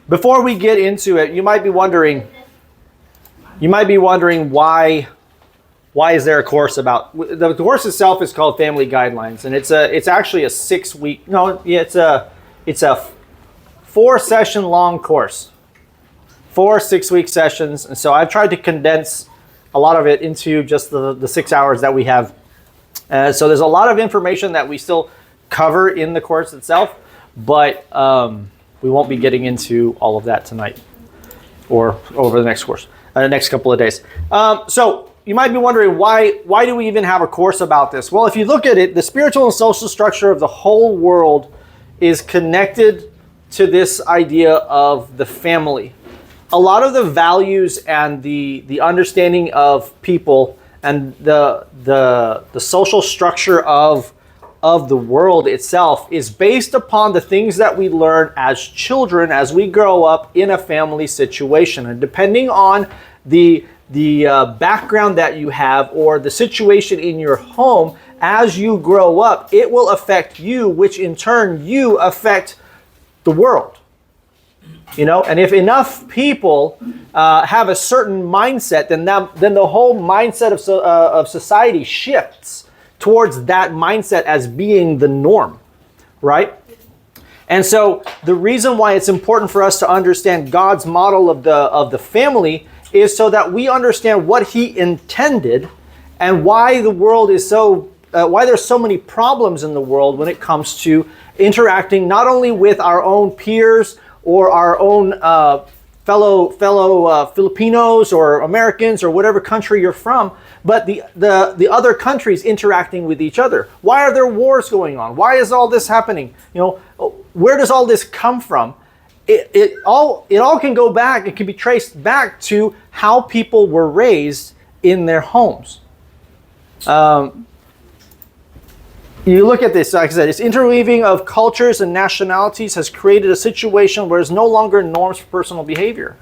Before we get into it, you might be wondering why is there a course about the course itself is called Family Guidelines, and it's actually a 6-week it's a 4-session long course, 4 6-week sessions, and so I've tried to condense a lot of it into just the 6 hours that we have. So there's a lot of information that we still cover in the course itself, but we won't be getting into all of that tonight or over the next course, next couple of days. So you might be wondering why do we even have a course about this? Well, if you look at it, the spiritual and social structure of the whole world is connected to this idea of the family. A lot of the values and the understanding of people and the social structure of the world itself is based upon the things that we learn as children as we grow up in a family situation. And depending on the background that you have or the situation in your home, as you grow up, it will affect you, which in turn you affect the world. And if enough people have a certain mindset, then the whole mindset of society shifts towards that mindset as being the norm, right? And so the reason why it's important for us to understand God's model of the family is so that we understand what He intended and why the world is why there's so many problems in the world when it comes to interacting not only with our own peers or our own fellow Filipinos or Americans or whatever country you're from, but the other countries interacting with each other. Why are there wars going on? Why is all this happening? Where does all this come from? It all can go back. It can be traced back to how people were raised in their homes. You look at this, like I said, this interweaving of cultures and nationalities has created a situation where there's no longer norms for personal behavior.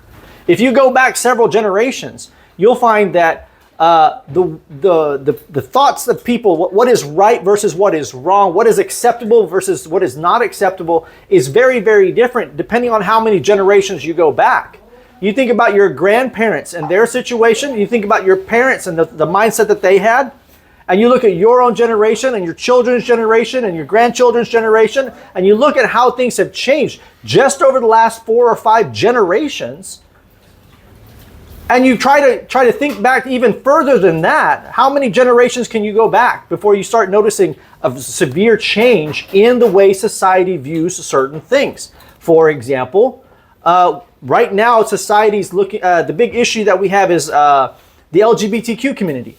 If you go back several generations, you'll find that the thoughts of people, what is right versus what is wrong, what is acceptable versus what is not acceptable, is very, very different depending on how many generations you go back. You think about your grandparents and their situation, you think about your parents and the mindset that they had, and you look at your own generation and your children's generation and your grandchildren's generation, and you look at how things have changed just over the last 4 or 5 generations, and you try to think back even further than that. How many generations can you go back before you start noticing a severe change in the way society views certain things? For example, right now society's looking. The big issue that we have is the LGBTQ community.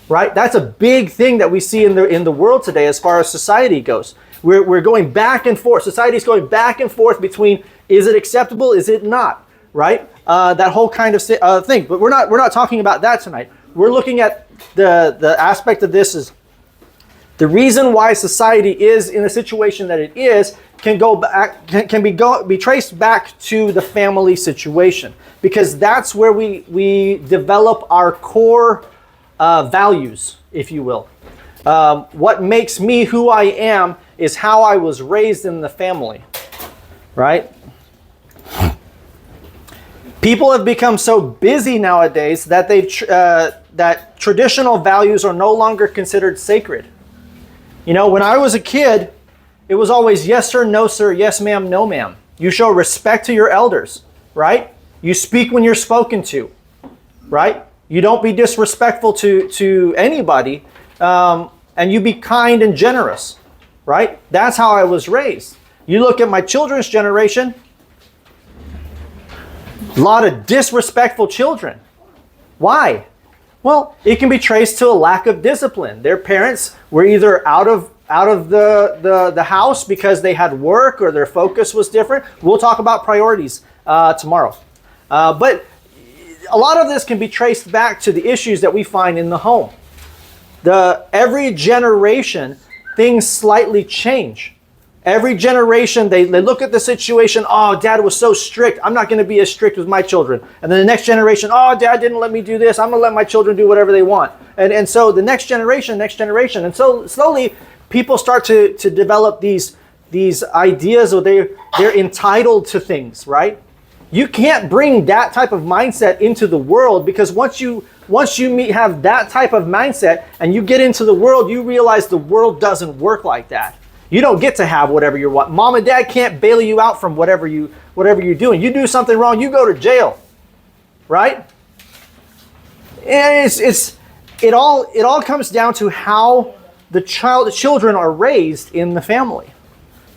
Right, that's a big thing that we see in the world today as far as society goes. We're going back and forth. Society's going back and forth between is it acceptable, is it not? Right, that whole kind of thing. But we're not talking about that tonight. We're looking at the aspect of this is the reason why society is in the situation that it is can be traced back to the family situation, because that's where we develop our core values, if you will. What makes me who I am is how I was raised in the family, right? People have become so busy nowadays that that traditional values are no longer considered sacred. When I was a kid, it was always yes sir, no sir, yes ma'am, no ma'am. You show respect to your elders, right? You speak when you're spoken to, right? You don't be disrespectful to anybody, and you be kind and generous, right? That's how I was raised. You look at my children's generation, a lot of disrespectful children. Why? Well, it can be traced to a lack of discipline. Their parents were either out of the house because they had work or their focus was different. We'll talk about priorities tomorrow. But a lot of this can be traced back to the issues that we find in the home. Every generation, things slightly change. Every generation, they look at the situation, oh, Dad was so strict, I'm not going to be as strict with my children. And then the next generation, oh, Dad didn't let me do this, I'm going to let my children do whatever they want. And so the next generation. And so slowly, people start to develop these ideas, or they're entitled to things, right? You can't bring that type of mindset into the world, because once you have that type of mindset and you get into the world, you realize the world doesn't work like that. You don't get to have whatever you want. Mom and dad can't bail you out from whatever you're doing. You do something wrong, you go to jail, right? And it all comes down to how the children are raised in the family,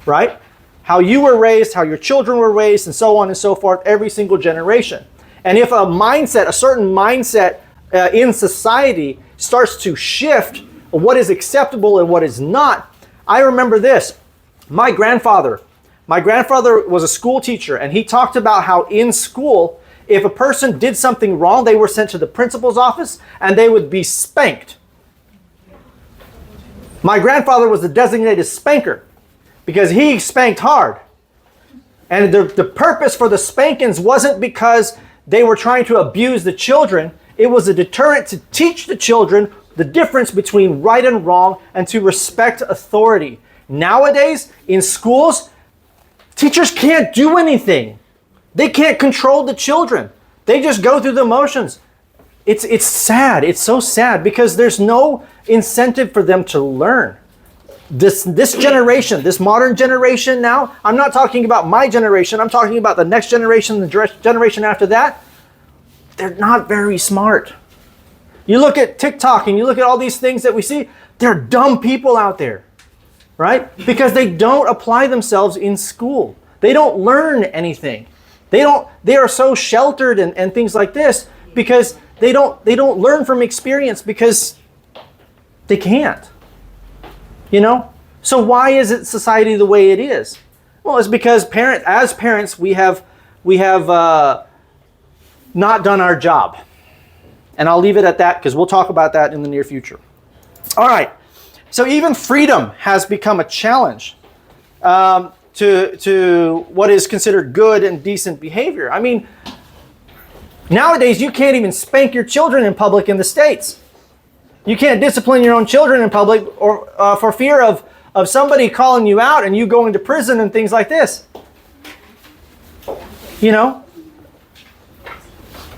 right? How you were raised, how your children were raised, and so on and so forth, every single generation. And if a certain mindset in society starts to shift what is acceptable and what is not. I remember this. My grandfather was a school teacher, and he talked about how in school, if a person did something wrong, they were sent to the principal's office and they would be spanked. My grandfather was the designated spanker because he spanked hard. And the purpose for the spankings wasn't because they were trying to abuse the children. It was a deterrent to teach the children the difference between right and wrong and to respect authority. Nowadays, in schools, teachers can't do anything. They can't control the children. They just go through the motions. It's sad. It's so sad because there's no incentive for them to learn. This generation, this modern generation now, I'm not talking about my generation, I'm talking about the next generation, the generation after that. They're not very smart. You look at TikTok and you look at all these things that we see, they're dumb people out there, right? Because they don't apply themselves in school. They don't learn anything. They are so sheltered and things like this because they don't learn from experience because they can't. You know? So why is it society the way it is? Well, it's because as parents, we have not done our job. And I'll leave it at that because we'll talk about that in the near future. All right. So even freedom has become a challenge to what is considered good and decent behavior. I mean, nowadays you can't even spank your children in public in the States. You can't discipline your own children in public or for fear of somebody calling you out and you going to prison and things like this. You know?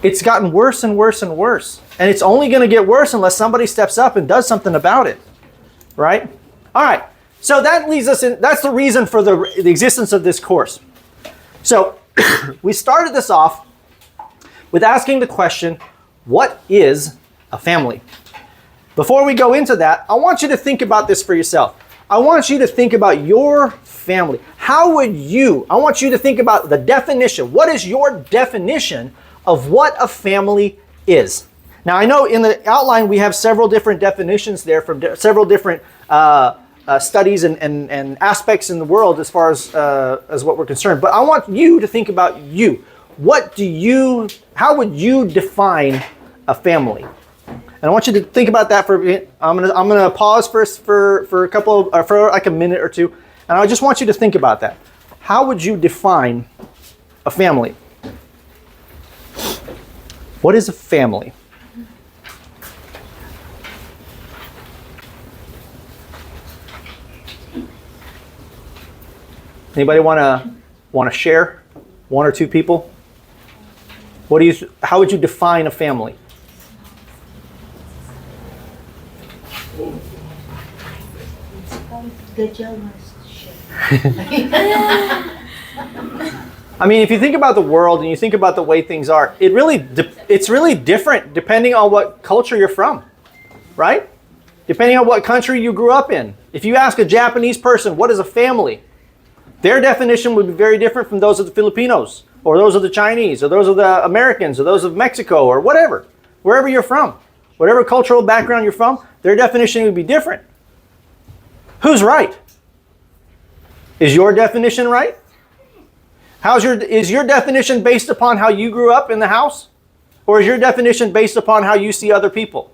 It's gotten worse and worse and worse. And it's only going to get worse unless somebody steps up and does something about it. Right? All right. So that leads us in. That's the reason for the existence of this course. So we started this off with asking the question, what is a family? Before we go into that, I want you to think about this for yourself. I want you to think about your family. I want you to think about the definition. What is your definition of what a family is? Now, I know in the outline we have several different definitions there from several different studies and aspects in the world as far as what we're concerned. But I want you to think about you. How would you define a family? And I want you to think about that for a minute. I'm gonna pause first for like a minute or two, and I just want you to think about that. How would you define a family? What is a family? Anybody want to share? One or two people? How would you define a family? I mean, if you think about the world and you think about the way things are, it's really different depending on what culture you're from, right? Depending on what country you grew up in. If you ask a Japanese person, what is a family? Their definition would be very different from those of the Filipinos, or those of the Chinese, or those of the Americans, or those of Mexico, or whatever. Wherever you're from. Whatever cultural background you're from, their definition would be different. Who's right? Is your definition right? Is your definition based upon how you grew up in the house? Or is your definition based upon how you see other people?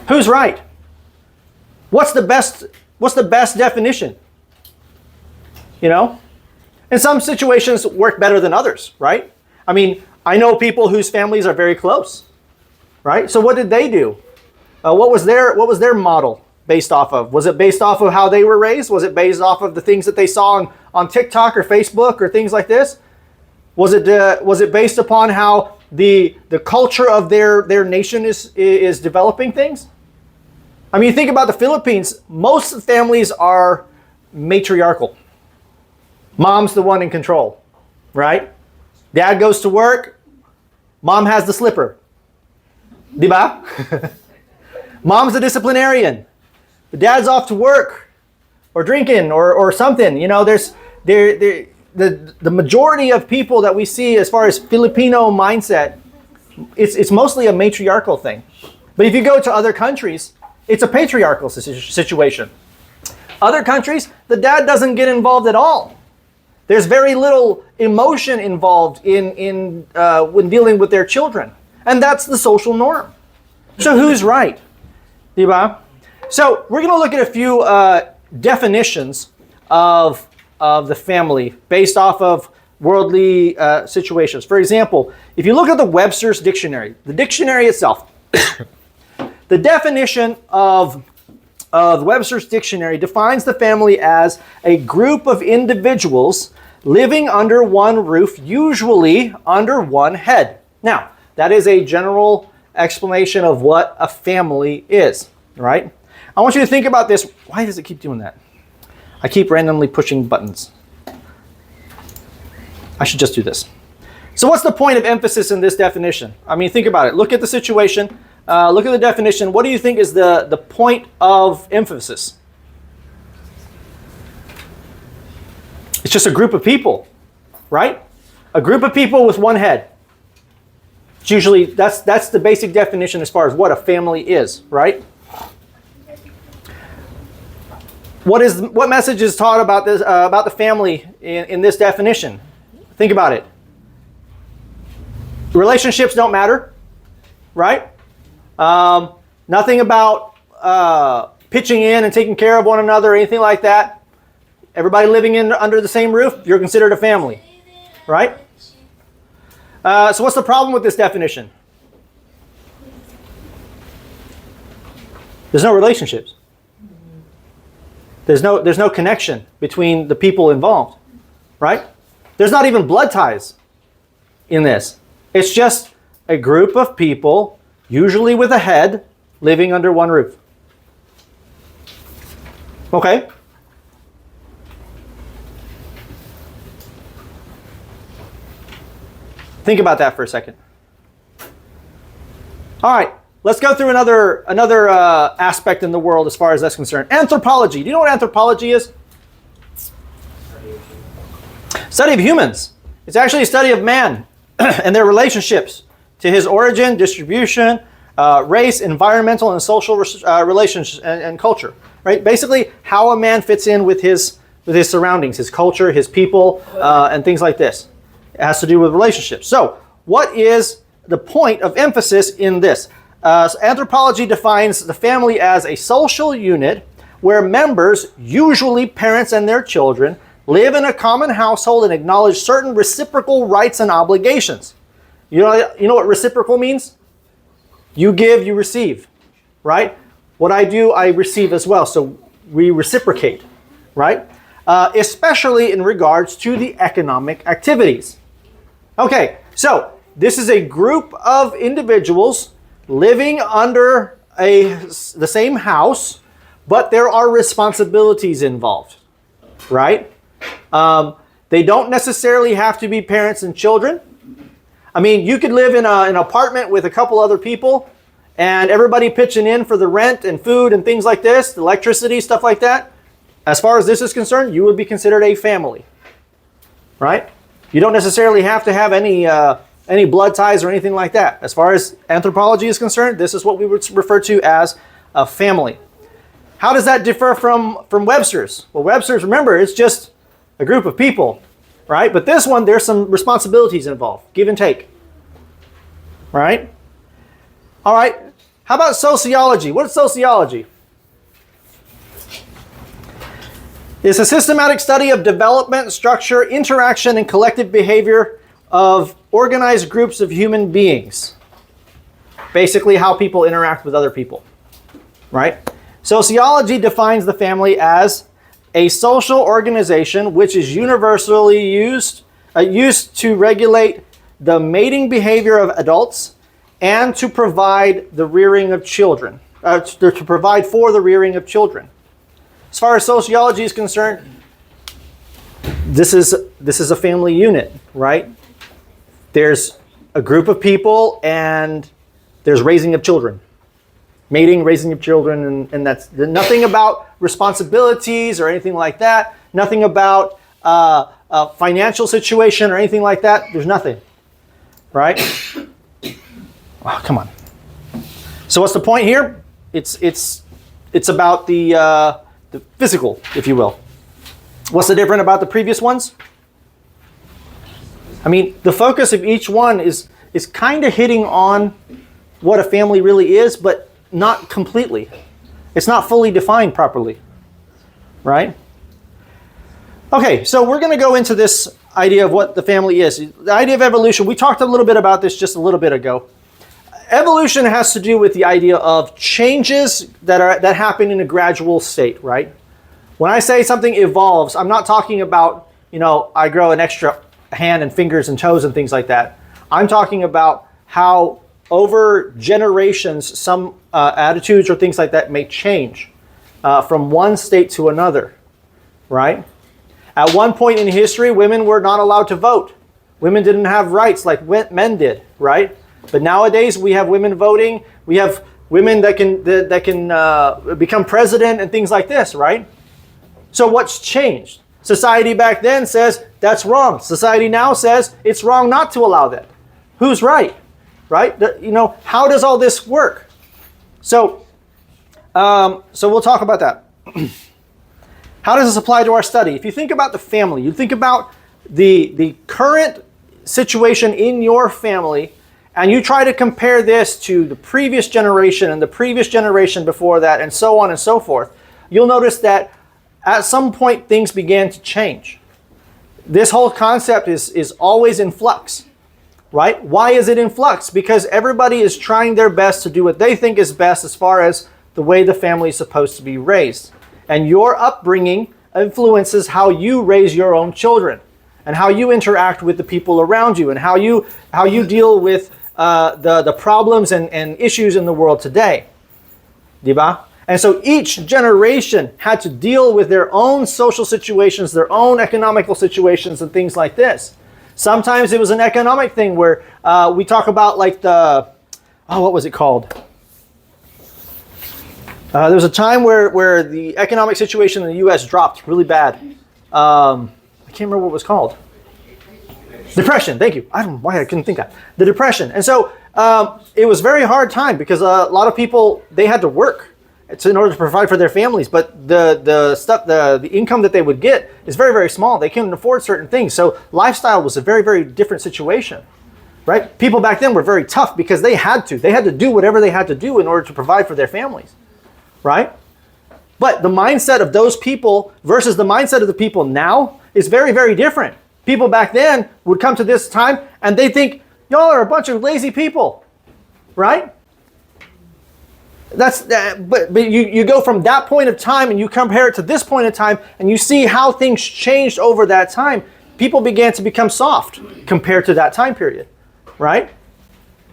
Who's right? What's the best definition? You know? And some situations work better than others, right? I mean, I know people whose families are very close, right? So what did they do? What was their model based off of? Was it based off of how they were raised? Was it based off of the things that they saw on TikTok or Facebook or things like this? Was it based upon how the culture of their nation is developing things? I mean, think about the Philippines. Most families are matriarchal. Mom's the one in control, right? Dad goes to work. Mom has the slipper. Diba? Mom's the disciplinarian. The dad's off to work or drinking or something. You know, the majority of people that we see as far as Filipino mindset, it's mostly a matriarchal thing. But if you go to other countries, it's a patriarchal situation. Other countries, the dad doesn't get involved at all. There's very little emotion involved in when dealing with their children. And that's the social norm. So who's right? Diba? So we're going to look at a few definitions of the family based off of worldly situations. For example, if you look at the Webster's Dictionary, the dictionary itself, the definition of Webster's Dictionary defines the family as a group of individuals living under one roof, usually under one head. Now, that is a general explanation of what a family is, right? I want you to think about this. Why does it keep doing that? I keep randomly pushing buttons. I should just do this. So what's the point of emphasis in this definition? I mean, think about it. Look at the situation. Look at the definition. What do you think is the point of emphasis? It's just a group of people, right? A group of people with one head. It's usually, that's the basic definition as far as what a family is, right? What message is taught about this about the family in this definition? Think about it. Relationships don't matter, right? Nothing about pitching in and taking care of one another or anything like that. Everybody living under the same roof, you're considered a family, right? So what's the problem with this definition? There's no relationships. There's no connection between the people involved, right? There's not even blood ties in this. It's just a group of people, usually with a head, living under one roof. Okay? Think about that for a second. All right, let's go through another aspect in the world as far as that's concerned. Anthropology. Do you know what anthropology is? Study of humans. It's actually a study of man and their relationships to his origin, distribution, race, environmental, and social relations and culture. Right? Basically, how a man fits in with his surroundings, his culture, his people, and things like this. It has to do with relationships. So, what is the point of emphasis in this? Anthropology defines the family as a social unit where members, usually parents and their children, live in a common household and acknowledge certain reciprocal rights and obligations. You know what reciprocal means? You give, you receive, right? What I do, I receive as well. So we reciprocate, right? Especially in regards to the economic activities. Okay, so this is a group of individuals living under the same house, but there are responsibilities involved, right? They don't necessarily have to be parents and children. I mean, you could live in an apartment with a couple other people and everybody pitching in for the rent and food and things like this, electricity, stuff like that. As far as this is concerned, you would be considered a family, right? You don't necessarily have to have any blood ties or anything like that. As far as anthropology is concerned, this is what we would refer to as a family. How does that differ from Webster's? Well, Webster's, remember, it's just a group of people, right? But this one, there's some responsibilities involved, give and take, right? All right, how about sociology? What is sociology? It's a systematic study of development, structure, interaction, and collective behavior of organized groups of human beings. Basically, how people interact with other people, right? Sociology defines the family as a social organization which is universally used used to regulate the mating behavior of adults and to provide the rearing of children, to provide for the rearing of children. As far as sociology is concerned, this is a family unit, right? There's a group of people and there's raising of children. Mating, raising of children, and that's nothing about responsibilities or anything like that. Nothing about a financial situation or anything like that. There's nothing, right? Oh, come on. So what's the point here? It's about the physical, if you will. What's the different about the previous ones? I mean, the focus of each one is kind of hitting on what a family really is, but not completely. It's not fully defined properly, right? Okay, so we're going to go into this idea of what the family is. The idea of evolution, we talked a little bit about this just a little bit ago. Evolution has to do with the idea of changes that happen in a gradual state, right? When I say something evolves, I'm not talking about, I grow an extra hand and fingers and toes and things like that. I'm talking about how over generations, some attitudes or things like that may change from one state to another, right? At one point in history, women were not allowed to vote. Women didn't have rights like men did, right? But nowadays we have women voting. We have women that can become president and things like this, right? So what's changed? Society back then says that's wrong. Society now says it's wrong not to allow that. Who's right? Right? How does all this work? So we'll talk about that. How does this apply to our study? If you think about the family, you think about the current situation in your family, and you try to compare this to the previous generation and the previous generation before that, and so on and so forth, you'll notice that at some point things began to change. This whole concept is always in flux. Right? Why is it in flux? Because everybody is trying their best to do what they think is best as far as the way the family is supposed to be raised. And your upbringing influences how you raise your own children and how you interact with the people around you and how you deal with the problems and issues in the world today. Diba? And so each generation had to deal with their own social situations, their own economical situations and things like this. Sometimes it was an economic thing where we talk about like what was it called? There was a time where the economic situation in the U.S. dropped really bad. I can't remember what it was called. Depression, thank you. I don't know why I couldn't think that. The Depression. And so it was a very hard time because a lot of people, they had to work in order to provide for their families, but the income that they would get is very, very small. They couldn't afford certain things. So lifestyle was a very, very different situation, right? People back then were very tough because they had to do whatever they had to do in order to provide for their families, right? But the mindset of those people versus the mindset of the people now is very, very different. People back then would come to this time and they think, y'all are a bunch of lazy people, right? But you go from that point of time and you compare it to this point of time and you see how things changed over that time. People began to become soft compared to that time period, right?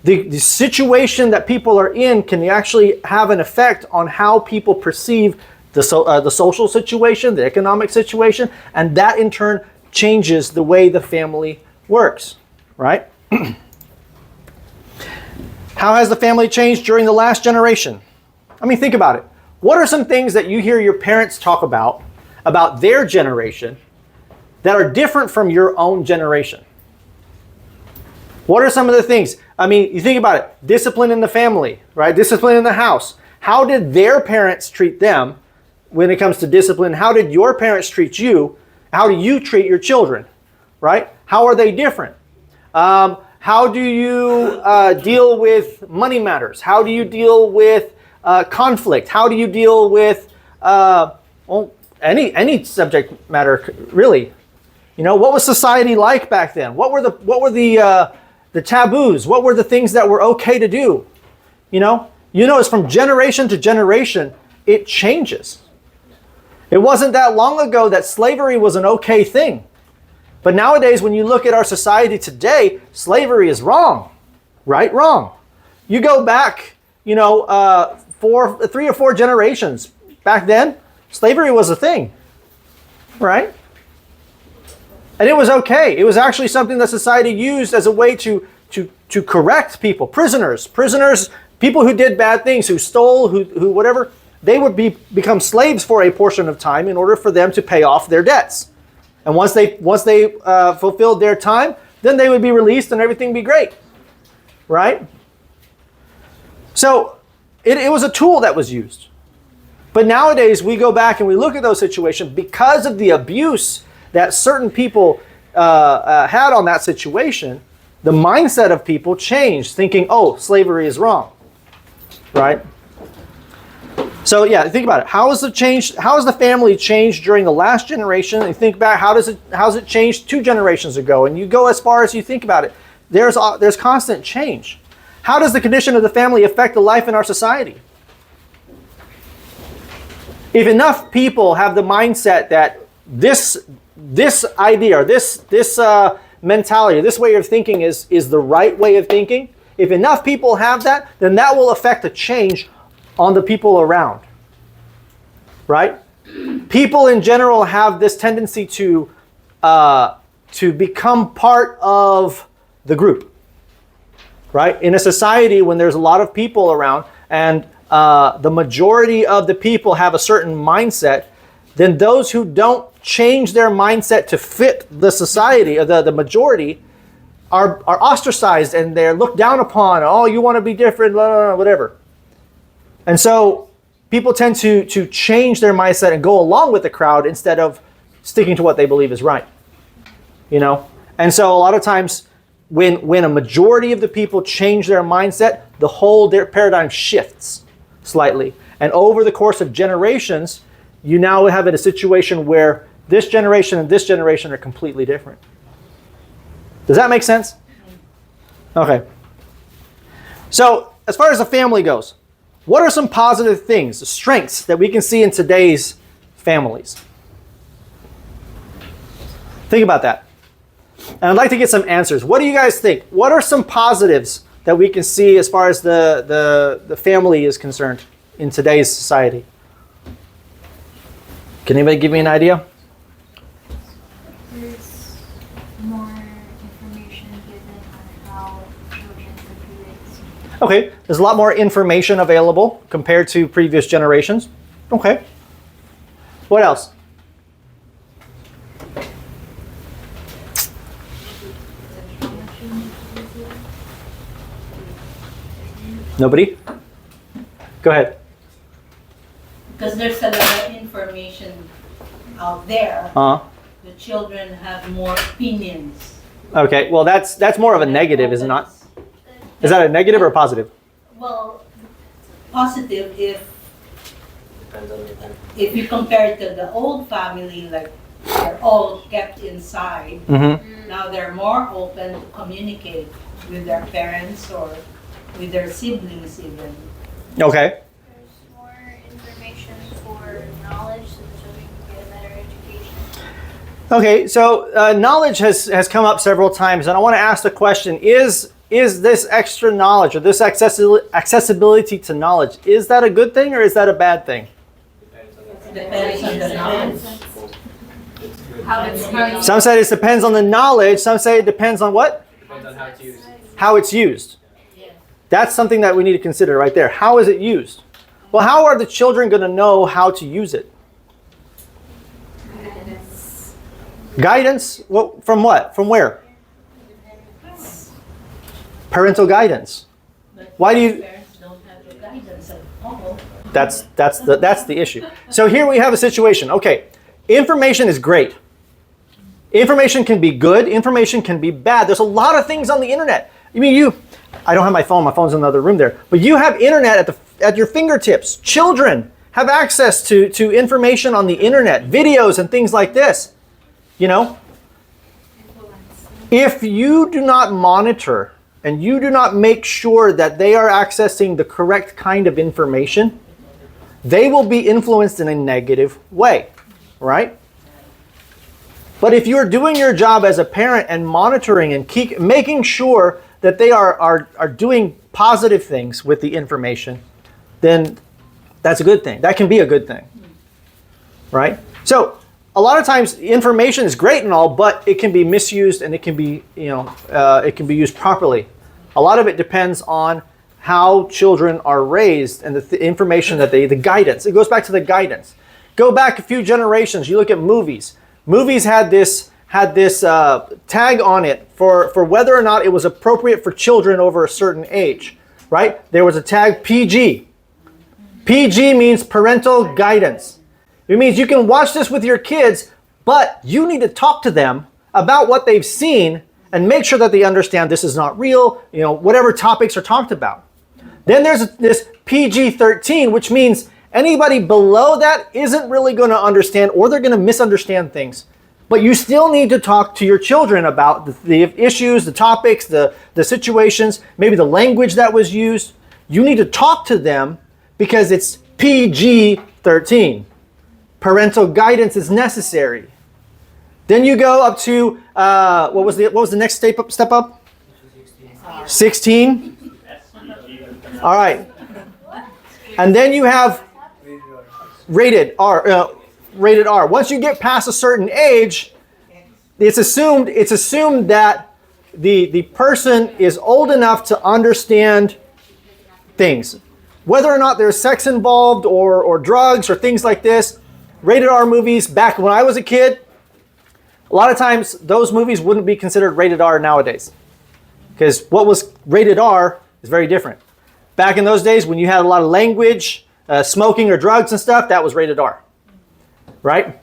The situation that people are in can actually have an effect on how people perceive the social situation, the economic situation, and that in turn changes the way the family works, right? How has the family changed during the last generation? I mean, think about it. What are some things that you hear your parents talk about their generation, that are different from your own generation? What are some of the things? I mean, you think about it. Discipline in the family, right? Discipline in the house. How did their parents treat them when it comes to discipline? How did your parents treat you? How do you treat your children, right? How are they different? How do you deal with money matters? How do you deal with conflict? How do you deal with any subject matter, really? What was society like back then? What were the taboos? What were the things that were okay to do? It's from generation to generation, it changes. It wasn't that long ago that slavery was an okay thing. But nowadays, when you look at our society today, slavery is wrong, right? Wrong. You go back, 3 or 4 generations back then, slavery was a thing, right? And it was okay. It was actually something that society used as a way to correct people, prisoners, people who did bad things, who stole, who whatever. They would become slaves for a portion of time in order for them to pay off their debts. And once they fulfilled their time, then they would be released and everything would be great, right? So it was a tool that was used. But nowadays we go back and we look at those situations because of the abuse that certain people had on that situation. The mindset of people changed, thinking, oh, slavery is wrong, right? So yeah, think about it. How has the family changed during the last generation? And think back, how's it changed 2 generations ago? And you go as far as you think about it. There's constant change. How does the condition of the family affect the life in our society? If enough people have the mindset that this idea or this mentality, this way of thinking is the right way of thinking, if enough people have that, then that will affect a change on the people around, right? People in general have this tendency to become part of the group, right? In a society when there's a lot of people around and the majority of the people have a certain mindset, then those who don't change their mindset to fit the society, the majority, are ostracized and they're looked down upon. Oh, you want to be different, blah, blah, blah, whatever. And so people tend to change their mindset and go along with the crowd instead of sticking to what they believe is right. And so a lot of times when a majority of the people change their mindset, their paradigm shifts slightly. And over the course of generations, you now have a situation where this generation and this generation are completely different. Does that make sense? Okay. So as far as the family goes, what are some positive things, strengths that we can see in today's families? Think about that. And I'd like to get some answers. What do you guys think? What are some positives that we can see as far as the family is concerned in today's society? Can anybody give me an idea? There's more information given on how children should be raised. Okay, there's a lot more information available compared to previous generations. Okay. What else? Nobody? Go ahead. Because there's a lot of information out there. The children have more opinions. Okay, well that's more of a negative, is it not? Is that a negative or a positive? Well, positive if you compare it to the old family, like they're all kept inside. Mm-hmm. Now they're more open to communicate with their parents or with their siblings even. Okay. There's more information for knowledge so the children can get a better education. Okay, so knowledge has come up several times, and I want to ask the question, is this extra knowledge or this accessibility to knowledge, is that a good thing or is that a bad thing? Depends on the knowledge. Some say it depends on the knowledge, some say it depends on what? Depends on how it's used. How it's used. That's something that we need to consider right there. How is it used? Well, how are the children going to know how to use it? Guidance. Guidance? Well, from what? From where? Parental guidance. But Why do you? parents don't have the guidance at all. That's the issue. So here we have a situation. Okay, information is great. Information can be good. Information can be bad. There's a lot of things on the internet. I mean, I don't have my phone. My phone's in another room there. But you have internet at your fingertips. Children have access to information on the internet, videos and things like this. If you do not monitor and you do not make sure that they are accessing the correct kind of information, they will be influenced in a negative way, right? But if you're doing your job as a parent and monitoring and making sure that they are doing positive things with the information, then that's a good thing. That can be a good thing, right? So a lot of times information is great and all, but it can be misused and it can be, it can be used properly. A lot of it depends on how children are raised and the information that the guidance. It goes back to the guidance. Go back a few generations. You look at movies. Movies had this tag on it for whether or not it was appropriate for children over a certain age, right? There was a tag PG. PG means parental guidance. It means you can watch this with your kids, but you need to talk to them about what they've seen and make sure that they understand this is not real, whatever topics are talked about. Then there's this PG-13, which means anybody below that isn't really going to understand, or they're going to misunderstand things. But you still need to talk to your children about the issues, the topics, the situations, maybe the language that was used. You need to talk to them because it's PG-13. Parental guidance is necessary. Then you go up to, what was the next step up? 16. All right. And then you have rated R. Rated R. Once you get past a certain age, it's assumed that the person is old enough to understand things. Whether or not there's sex involved or drugs or things like this, rated R movies, back when I was a kid, a lot of times those movies wouldn't be considered rated R nowadays. Because what was rated R is very different. Back in those days when you had a lot of language, smoking or drugs and stuff, that was rated R. Right?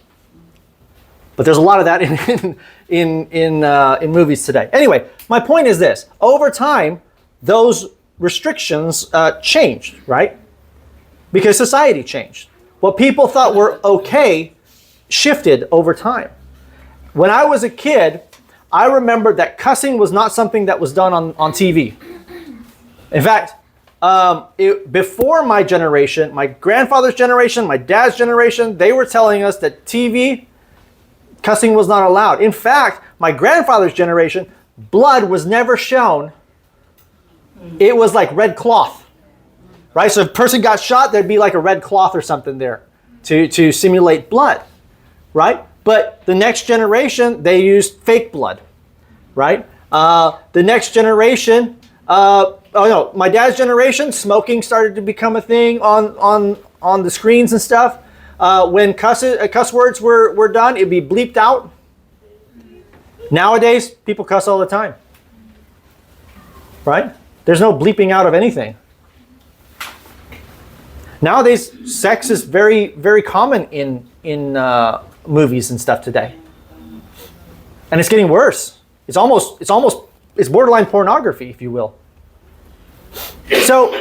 But there's a lot of that in movies today. Anyway, my point is this. Over time, those restrictions changed, right? Because society changed. What people thought were okay shifted over time. When I was a kid, I remembered that cussing was not something that was done on TV. In fact, before my generation, my grandfather's generation, my dad's generation, they were telling us that TV, cussing was not allowed. In fact, my grandfather's generation, blood was never shown. It was like red cloth, right? So if a person got shot, there'd be like a red cloth or something there to simulate blood, right? But the next generation, they used fake blood, right? The next generation, my dad's generation, smoking started to become a thing on the screens and stuff. When cuss words were done, it'd be bleeped out. Nowadays, people cuss all the time, right? There's no bleeping out of anything. Nowadays, sex is very, very common in movies and stuff today, and it's getting worse. It's borderline pornography, if you will. So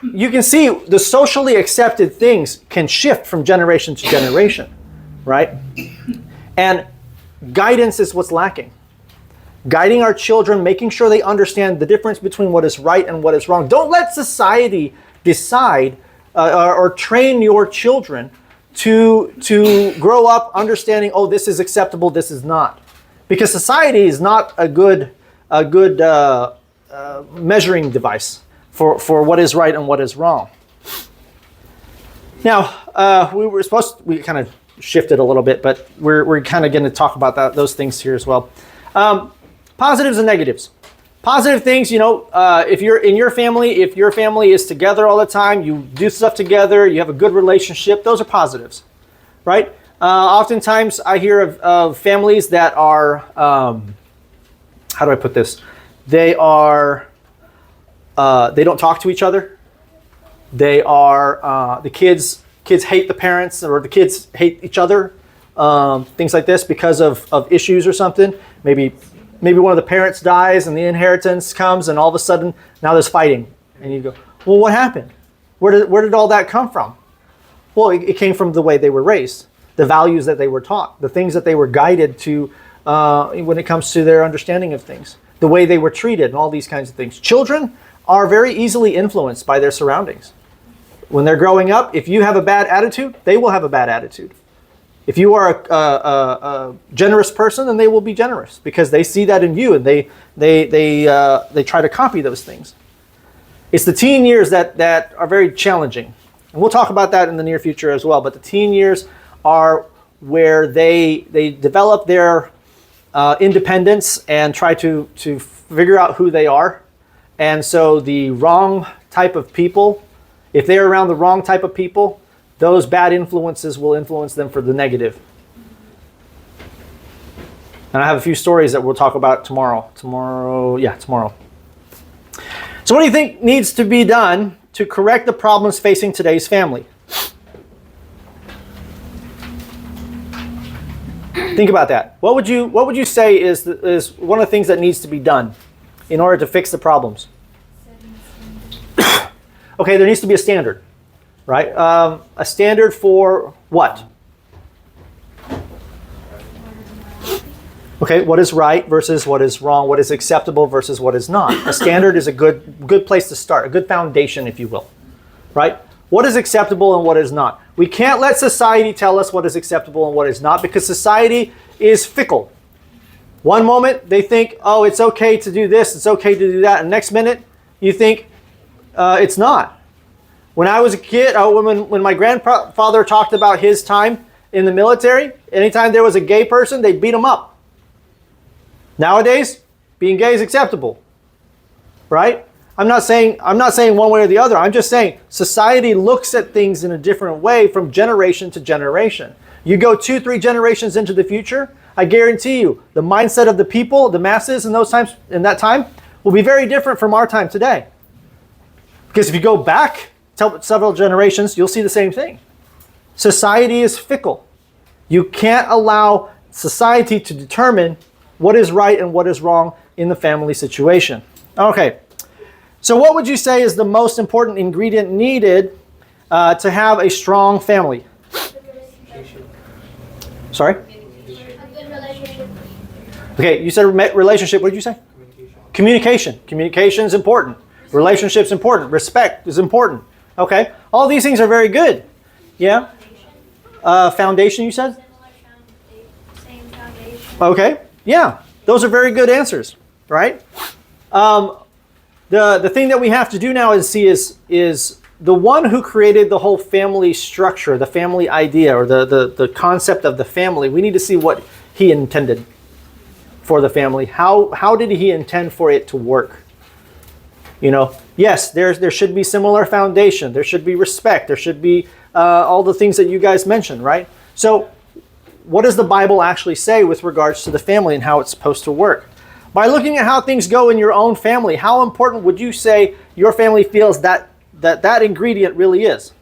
you can see the socially accepted things can shift from generation to generation, right? And guidance is what's lacking. Guiding our children, making sure they understand the difference between what is right and what is wrong. Don't let society decide or train your children to grow up understanding, oh, this is acceptable, this is not. Because society is not a good measuring device for what is right and what is wrong. Now, we kind of shifted a little bit, but we're kind of going to talk about those things here as well. Positives and negatives. Positive things, if you're in your family, if your family is together all the time, you do stuff together, you have a good relationship, those are positives, right? Oftentimes I hear of families that are, how do I put this? They don't talk to each other. They are, the kids hate the parents, or the kids hate each other, things like this because of issues or something. Maybe one of the parents dies and the inheritance comes, and all of a sudden now there's fighting. And you go, well, what happened? Where did all that come from? Well, it came from the way they were raised, the values that they were taught, the things that they were guided to when it comes to their understanding of things, the way they were treated, and all these kinds of things. Children are very easily influenced by their surroundings. When they're growing up, if you have a bad attitude, they will have a bad attitude. If you are a generous person, then they will be generous because they see that in you, and they try to copy those things. It's the teen years that are very challenging. And we'll talk about that in the near future as well. But the teen years are where they develop their independence and try to figure out who they are. And so the wrong type of people, if they're around the wrong type of people, those bad influences will influence them for the negative. And I have a few stories that we'll talk about tomorrow. Tomorrow. So what do you think needs to be done to correct the problems facing today's family? Think about that. What would you say is one of the things that needs to be done in order to fix the problems? Okay, there needs to be a standard, right? A standard for what? Okay, what is right versus what is wrong, what is acceptable versus what is not. A standard is a good place to start, a good foundation, if you will, right? What is acceptable and what is not? We can't let society tell us what is acceptable and what is not because society is fickle. One moment they think, oh, it's okay to do this, it's okay to do that, and next minute you think it's not. When I was a kid, when my grandfather talked about his time in the military, anytime there was a gay person, they'd beat him up. Nowadays, being gay is acceptable, right? I'm not saying one way or the other. I'm just saying society looks at things in a different way from generation to generation. You go 2-3 generations into the future, I guarantee you, the mindset of the people, the masses in that time, will be very different from our time today. Because if you go back several generations, you'll see the same thing. Society is fickle. You can't allow society to determine what is right and what is wrong in the family situation. Okay, so what would you say is the most important ingredient needed to have a strong family? Sorry? A good relationship. Okay, you said relationship. What did you say? Communication. Communication is important. Relationship's important. Respect is important. Okay, all these things are very good. Yeah? Foundation, you said? Same foundation. Okay, yeah, those are very good answers, right? The thing that we have to do now is see is the one who created the whole family structure, the family idea, or the concept of the family. We need to see what he intended for the family. How did he intend for it to work? You know, yes, there should be similar foundation. There should be respect. There should be all the things that you guys mentioned, right? So what does the Bible actually say with regards to the family and how it's supposed to work? By looking at how things go in your own family, how important would you say your family feels that ingredient really is?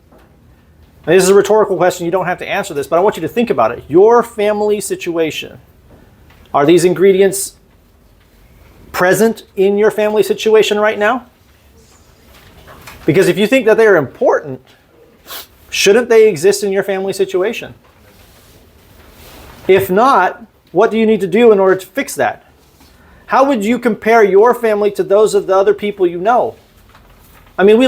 Now, this is a rhetorical question. You don't have to answer this, but I want you to think about it. Your family situation. Are these ingredients present in your family situation right now? Because if you think that they're important, shouldn't they exist in your family situation? If not, what do you need to do in order to fix that? How would you compare your family to those of the other people you know? I mean,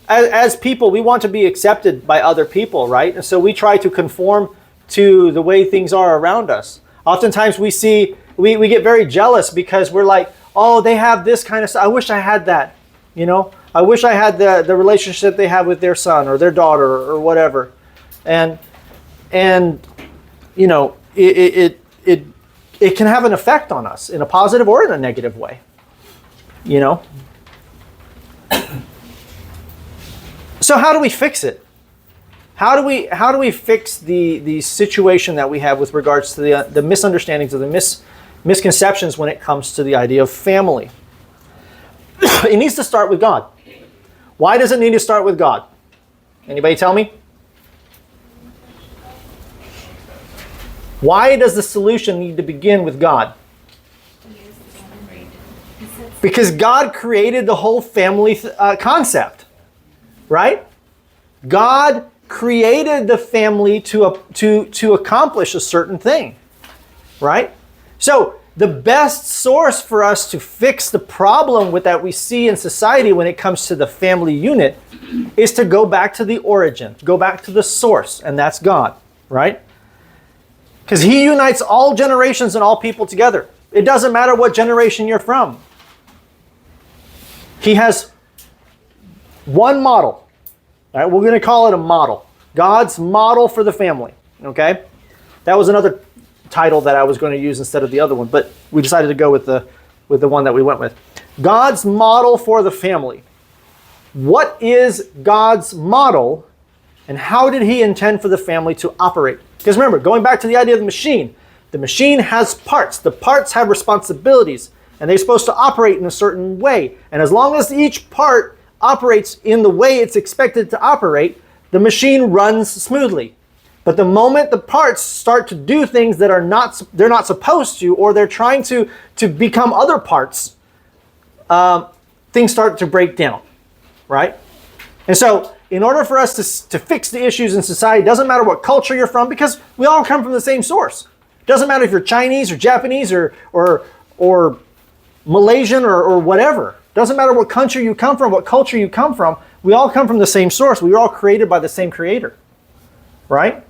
as people, we want to be accepted by other people, right? And so we try to conform to the way things are around us. Oftentimes we get very jealous because we're like, oh, they have this kind of stuff. I wish I had that, you know? I wish I had the relationship they have with their son or their daughter or whatever. And you know, it can have an effect on us in a positive or in a negative way, you know? So how do we fix it? How do we fix the situation that we have with regards to the misunderstandings or the misconceptions when it comes to the idea of family? It needs to start with God. Why does it need to start with God? Anybody tell me? Why does the solution need to begin with God? Because God created the whole family concept, right? God created the family to accomplish a certain thing, right? So the best source for us to fix the problem that we see in society when it comes to the family unit is to go back to the origin, go back to the source, and that's God, right? Because he unites all generations and all people together. It doesn't matter what generation you're from. He has one model. All right, we're going to call it a model. God's model for the family. Okay? That was another title that I was going to use instead of the other one, but we decided to go with the one that we went with. God's model for the family. What is God's model, and how did he intend for the family to operate? Because remember, going back to the idea of the machine has parts. The parts have responsibilities, and they're supposed to operate in a certain way. And as long as each part operates in the way it's expected to operate, the machine runs smoothly. But the moment the parts start to do things that they're not supposed to, or they're trying to become other parts, things start to break down, right? And so in order for us to fix the issues in society, it doesn't matter what culture you're from, because we all come from the same source. It doesn't matter if you're Chinese or Japanese or Malaysian or whatever. It doesn't matter what country you come from, what culture you come from. We all come from the same source. We were all created by the same creator, right?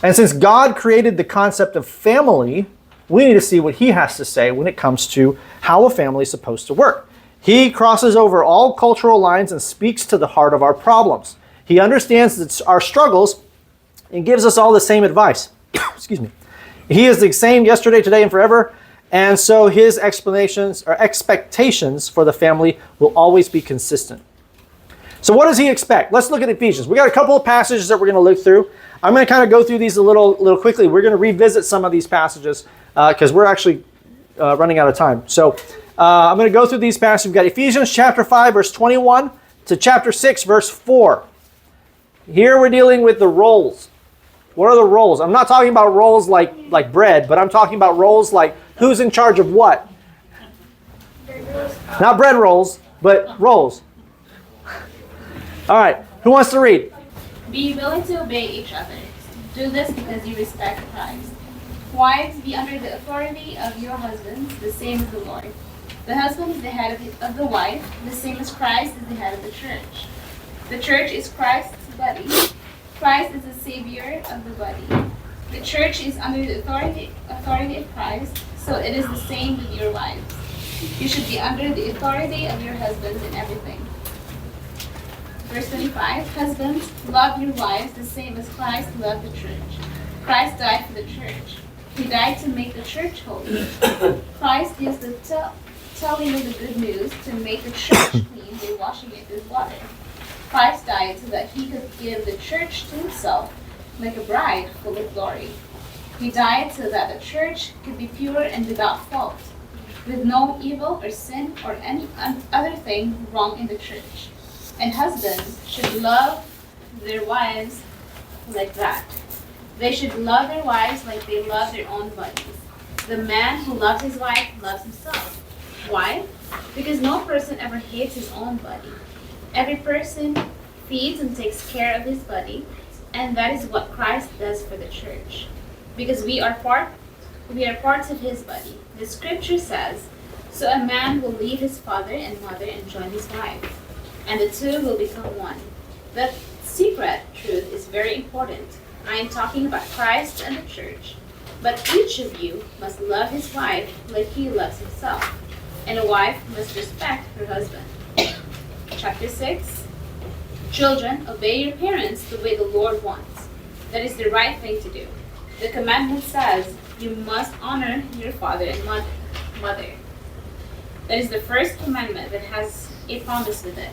And since God created the concept of family, we need to see what he has to say when it comes to how a family is supposed to work. He crosses over all cultural lines and speaks to the heart of our problems. He understands our struggles and gives us all the same advice. Excuse me. He is the same yesterday, today, and forever. And so his explanations or expectations for the family will always be consistent. So what does he expect? Let's look at Ephesians. We got a couple of passages that we're going to look through. I'm going to kind of go through these a little quickly. We're going to revisit some of these passages because we're actually running out of time. So I'm going to go through these passages. We've got Ephesians chapter 5, verse 21 to chapter 6, verse 4. Here we're dealing with the roles. What are the roles? I'm not talking about roles like bread, but I'm talking about roles like who's in charge of what? Not bread rolls, but roles. All right, who wants to read? Be willing to obey each other. Do this because you respect Christ. Wives, be under the authority of your husbands, the same as the Lord. The husband is the head of the wife, the same as Christ is the head of the church. The church is Christ's body. Christ is the Savior of the body. The church is under the authority of Christ, so it is the same with your wives. You should be under the authority of your husbands in everything. Verse 25, husbands, love your wives the same as Christ loved the church. Christ died for the church. He died to make the church holy. Christ used the telling of the good news to make the church clean by washing it with water. Christ died so that he could give the church to himself like a bride full of glory. He died so that the church could be pure and without fault, with no evil or sin or any other thing wrong in the church. And husbands should love their wives like that. They should love their wives like they love their own bodies. The man who loves his wife loves himself. Why? Because no person ever hates his own body. Every person feeds and takes care of his body, and that is what Christ does for the church. Because we are parts of his body. The scripture says, so a man will leave his father and mother and join his wife, and the two will become one. That secret truth is very important. I am talking about Christ and the church. But each of you must love his wife like he loves himself, and a wife must respect her husband. Chapter 6. Children, obey your parents the way the Lord wants. That is the right thing to do. The commandment says, you must honor your father and mother. That is the first commandment that has a promise with it.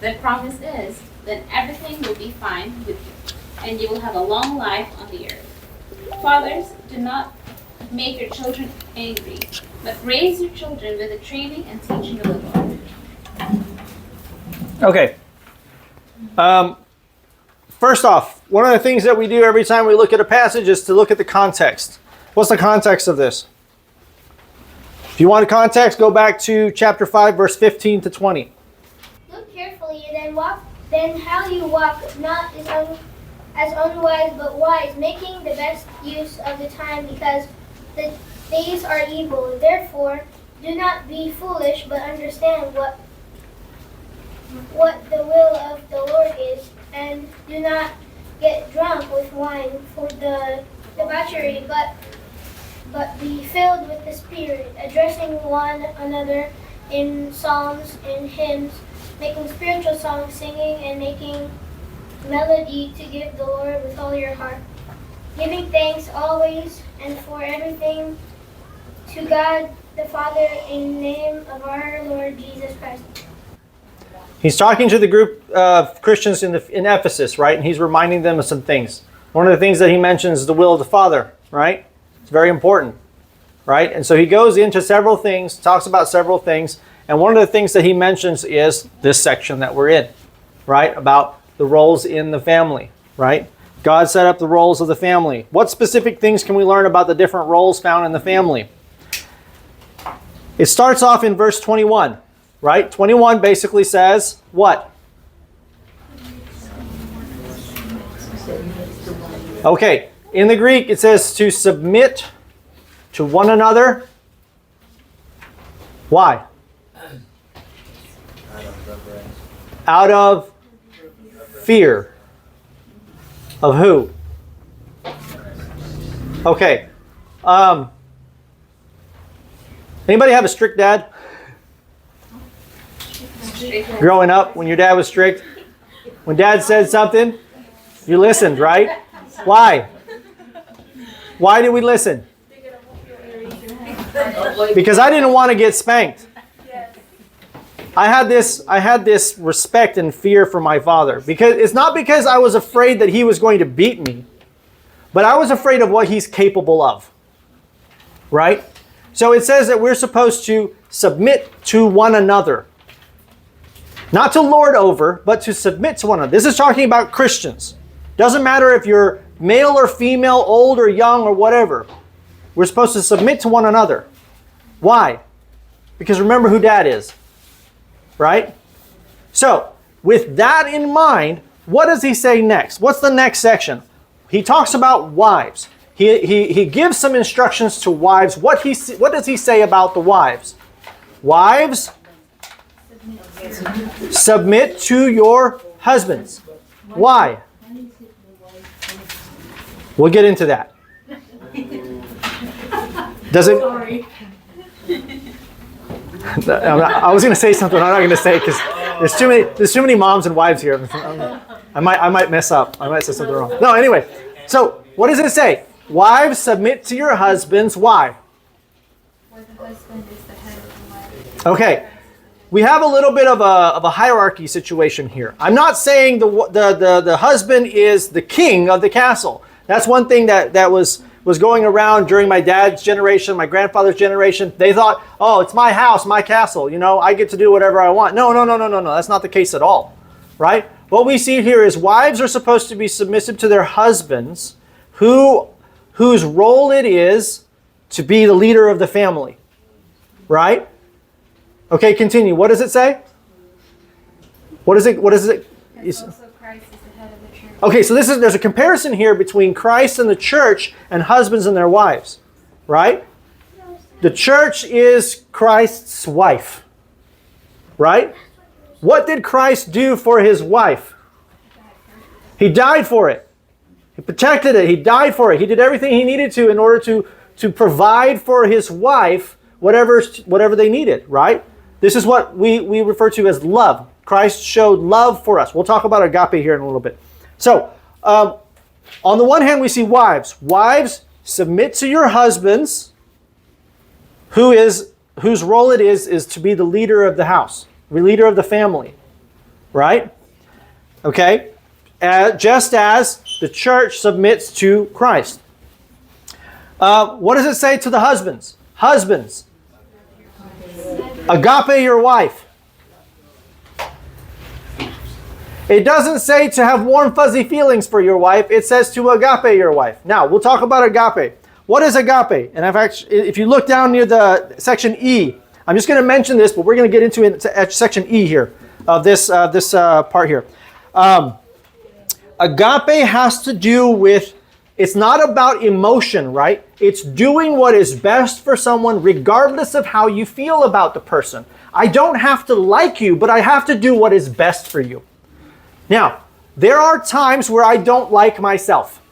The promise is that everything will be fine with you, and you will have a long life on the earth. Fathers, do not make your children angry, but raise your children with the training and teaching of the Lord. Okay. First off, one of the things that we do every time we look at a passage is to look at the context. What's the context of this? If you want a context, go back to chapter 5, verse 15 to 20. Look carefully, then how you walk, not as unwise but wise, making the best use of the time, because the days are evil. Therefore, do not be foolish, but understand what the will of the Lord is, and do not get drunk with wine, for the debauchery, but be filled with the Spirit, addressing one another in psalms and hymns, making spiritual songs, singing and making melody to give the Lord with all your heart, giving thanks always and for everything to God the Father in the name of our Lord Jesus Christ. He's talking to the group of Christians in Ephesus, right? And he's reminding them of some things. One of the things that he mentions is the will of the Father, right? It's very important, right? And so he goes into several things, talks about several things. And one of the things that he mentions is this section that we're in, right? About the roles in the family, right? God set up the roles of the family. What specific things can we learn about the different roles found in the family? It starts off in verse 21, right? 21 basically says what? Okay, in the Greek it says to submit to one another. Why? Out of fear. Of who? Okay. Anybody have a strict dad? Growing up, when your dad was strict? When dad said something, you listened, right? Why? Why did we listen? Because I didn't want to get spanked. I had this respect and fear for my father. Because it's not because I was afraid that he was going to beat me, but I was afraid of what he's capable of. Right? So it says that we're supposed to submit to one another. Not to lord over, but to submit to one another. This is talking about Christians. Doesn't matter if you're male or female, old or young or whatever. We're supposed to submit to one another. Why? Because remember who dad is. Right? So, with that in mind, what does he say next? What's the next section? He talks about wives. He gives some instructions to wives. What does he say about the wives? Wives, submit to your husbands. Why? We'll get into that. Does it? Sorry. I was going to say something. I'm not going to say it because there's too many moms and wives here. I might mess up. I might say something wrong. No, anyway. So what does it say? Wives, submit to your husbands. Why? For the husband is the head of the wife. Okay. We have a little bit of a hierarchy situation here. I'm not saying the husband is the king of the castle. That's one thing that was going around during my dad's generation, my grandfather's generation. They thought, oh, it's my house, my castle. You know, I get to do whatever I want. No. That's not the case at all, right? What we see here is wives are supposed to be submissive to their husbands, whose role it is to be the leader of the family, right? Okay, continue. What does it say? What is it? Because also Christ is the head of the church. Okay, so there's a comparison here between Christ and the church and husbands and their wives, right? The church is Christ's wife, right? What did Christ do for his wife? He died for it. He protected it. He died for it. He did everything he needed to in order to provide for his wife whatever they needed, right? This is what we refer to as love. Christ showed love for us. We'll talk about agape here in a little bit. So, on the one hand, we see wives. Wives, submit to your husbands, whose role it is to be the leader of the house, the leader of the family, right? Okay? Just as the church submits to Christ. What does it say to the husbands? Husbands, agape your wife. It doesn't say to have warm, fuzzy feelings for your wife. It says to agape your wife. Now, we'll talk about agape. What is agape? And if you look down near the section E, I'm just going to mention this, but we're going to get into it at section E here of this part here. Agape has to do with, it's not about emotion, right? It's doing what is best for someone regardless of how you feel about the person. I don't have to like you, but I have to do what is best for you. Now, there are times where I don't like myself.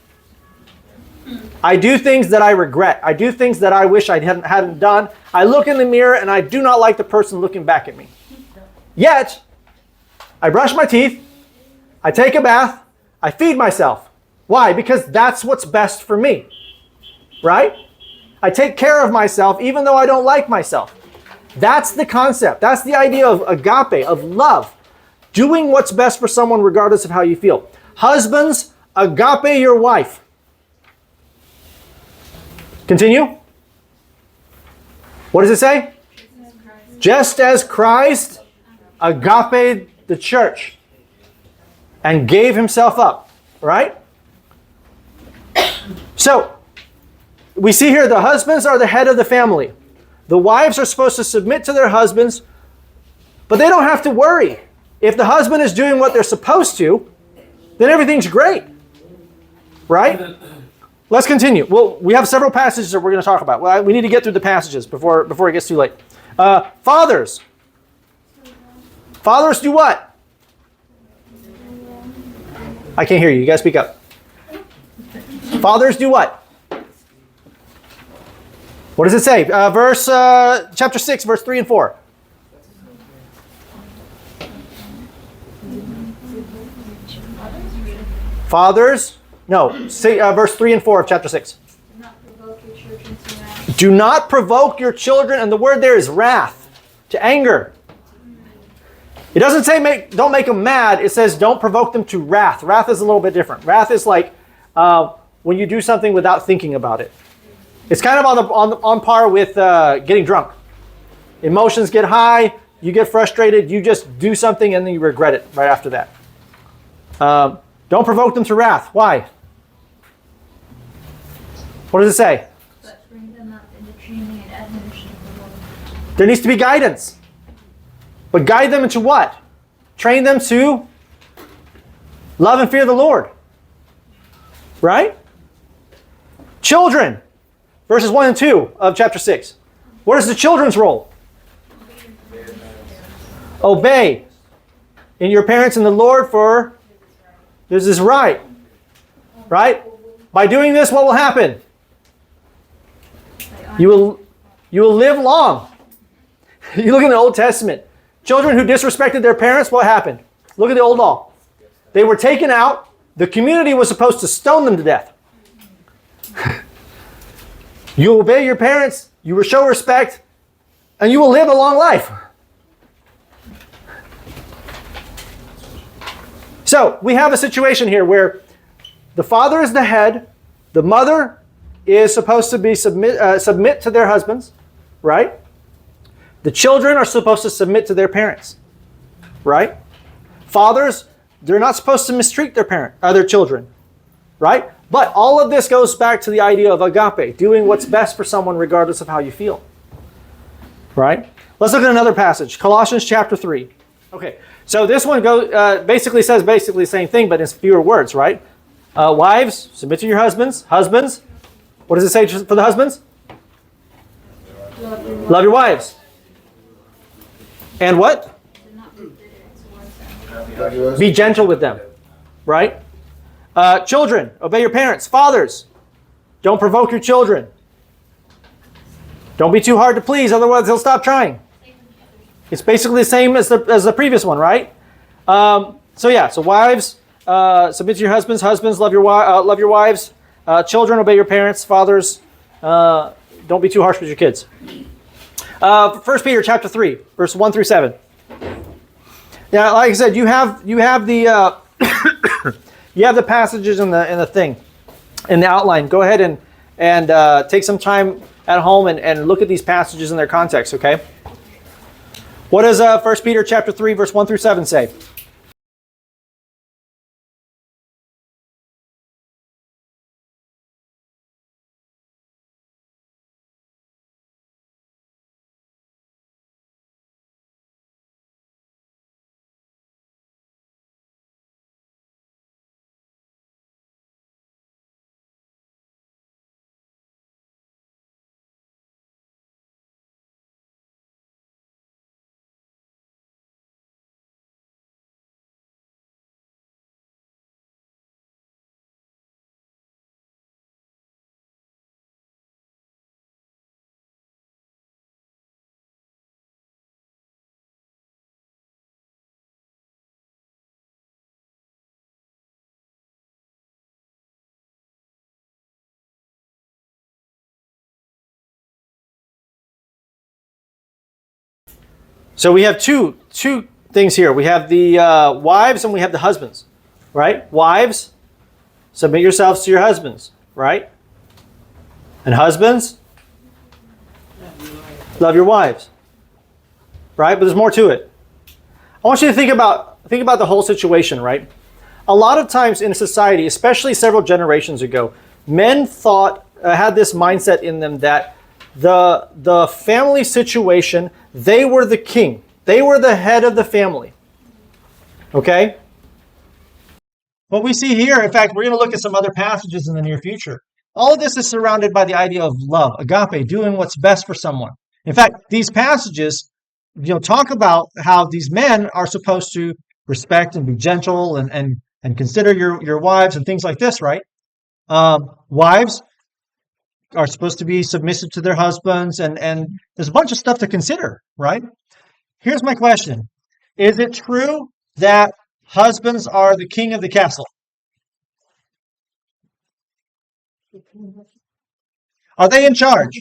I do things that I regret. I do things that I wish I hadn't done. I look in the mirror and I do not like the person looking back at me. Yet, I brush my teeth, I take a bath, I feed myself. Why? Because that's what's best for me. Right? I take care of myself even though I don't like myself. That's the concept. That's the idea of agape, of love. Doing what's best for someone regardless of how you feel. Husbands, agape your wife. Continue. What does it say? Just as Christ agape the church and gave himself up. Right? So, we see here the husbands are the head of the family. The wives are supposed to submit to their husbands, but they don't have to worry. If the husband is doing what they're supposed to, then everything's great. Right? Let's continue. Well, we have several passages that we're going to talk about. Well, we need to get through the passages before it gets too late. Fathers. Fathers do what? I can't hear you. You guys speak up. Fathers do what? What does it say? Chapter 6, verse 3 and 4. Fathers, no, say, verse 3 and 4 of chapter 6. Do not provoke your children to wrath. Do not provoke your children, and the word there is wrath, to anger. It doesn't say don't make them mad. It says don't provoke them to wrath. Wrath is a little bit different. Wrath is like when you do something without thinking about it. It's kind of on par with getting drunk. Emotions get high, you get frustrated, you just do something and then you regret it right after that. Don't provoke them to wrath. Why? What does it say? But bring them up in the training and admonition of the Lord. There needs to be guidance. But guide them into what? Train them to love and fear the Lord. Right? Children. Verses 1 and 2 of chapter 6. What is the children's role? Obey in your parents and the Lord, for this is right. Right? By doing this, what will happen? You will live long. You look in the Old Testament. Children who disrespected their parents, what happened? Look at the old law. They were taken out. The community was supposed to stone them to death. You obey your parents, you will show respect, and you will live a long life. So, we have a situation here where the father is the head, the mother is supposed to be submit to their husbands, right? The children are supposed to submit to their parents, right? Fathers, they're not supposed to mistreat their children, right? But all of this goes back to the idea of agape, doing what's best for someone regardless of how you feel. Right? Let's look at another passage, Colossians chapter 3. Okay, so this one basically says the same thing, but in fewer words, right? Wives, submit to your husbands. Husbands, what does it say for the husbands? Love your wives. And what? Do not be bitter towards them. Be gentle with them. Right? Children, obey your parents. Fathers, don't provoke your children. Don't be too hard to please, otherwise they'll stop trying. It's basically the same as the previous one, right? So wives, submit to your husbands. Husbands, love your wives. Children, obey your parents. Fathers, don't be too harsh with your kids. 1 Peter chapter 3, verse 1 through 7. Yeah, like I said, you have the you have the passages in the thing, in the outline. Go ahead and take some time at home and look at these passages in their context. Okay. What does 1 Peter chapter 3, verse 1 through 7 say? So we have two things here. We have the wives and we have the husbands, right? Wives, submit yourselves to your husbands, right? And husbands, love your wives, right? But there's more to it. I want you to think about the whole situation, right? A lot of times in society, especially several generations ago, men had this mindset in them that the family situation, they were the king. They were the head of the family. Okay? What we see here, in fact, we're going to look at some other passages in the near future. All of this is surrounded by the idea of love, agape, doing what's best for someone. In fact, these passages, talk about how these men are supposed to respect and be gentle and consider your wives and things like this, right? Wives are supposed to be submissive to their husbands, and there's a bunch of stuff to consider, right? Here's my question. Is it true that husbands are the king of the castle? Are they in charge?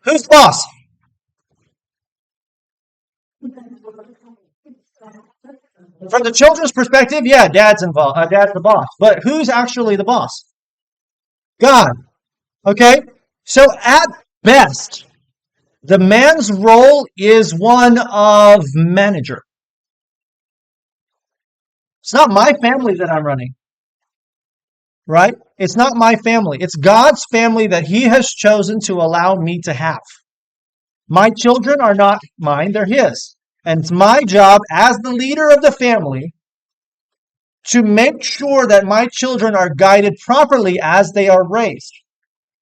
Who's boss? From the children's perspective, yeah, dad's involved. Dad's the boss. But who's actually the boss? God. Okay? So at best, the man's role is one of manager. It's not my family that I'm running. Right? It's not my family. It's God's family that He has chosen to allow me to have. My children are not mine, they're His. And it's my job as the leader of the family to make sure that my children are guided properly as they are raised.